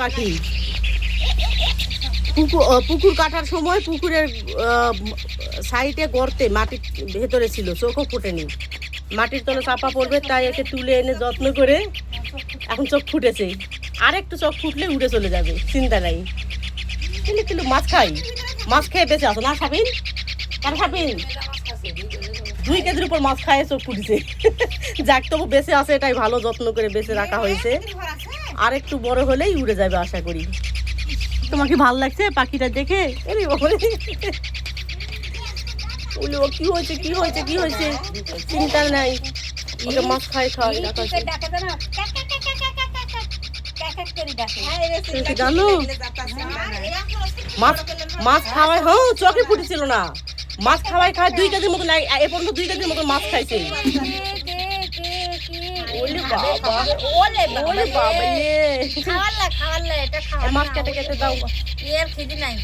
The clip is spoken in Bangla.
পাখি পুকুর কাটার সময় পুকুরের সাইডে গর্তে মাটির ভেতরে ছিল, চোখও ফুটেনি, মাটির তলে চাপা পড়বে তাই একে তুলে এনে যত্ন করে এখন চোখ ফুটেছে, আর একটু চোখ ফুটলে উড়ে চলে যাবে, চিন্তা নাই। কিলো কিলো মাছ খাই, মাছ খেয়ে বেঁচে আসো না সাবিন? কেন সাবিন 2 কেজির উপর মাছ খায় চোখ ফুটেছে। যাক তবু বেঁচে আছে, এটাই ভালো, যত্ন করে বেঁচে রাখা হয়েছে, আর একটু বড় হলেই উড়ে যাবে আশা করি। তোমার কি ভালো লাগছে পাখিটা দেখে? কি হয়েছে কি হয়েছে কি হয়েছে, চিন্তা নাই, ওকে মাছ খায় খাওয়াই জানো মাছ মাছ খাওয়াই, হ্যাঁ চোখে ফুটেছিল না, মাছ খাওয়াই খায় 2 কেজির মতো, এ পর্যন্ত 2 কেজির মতো মাছ খাইছে। মাছ কেটে কেটে দাও, এর খিদি নাই।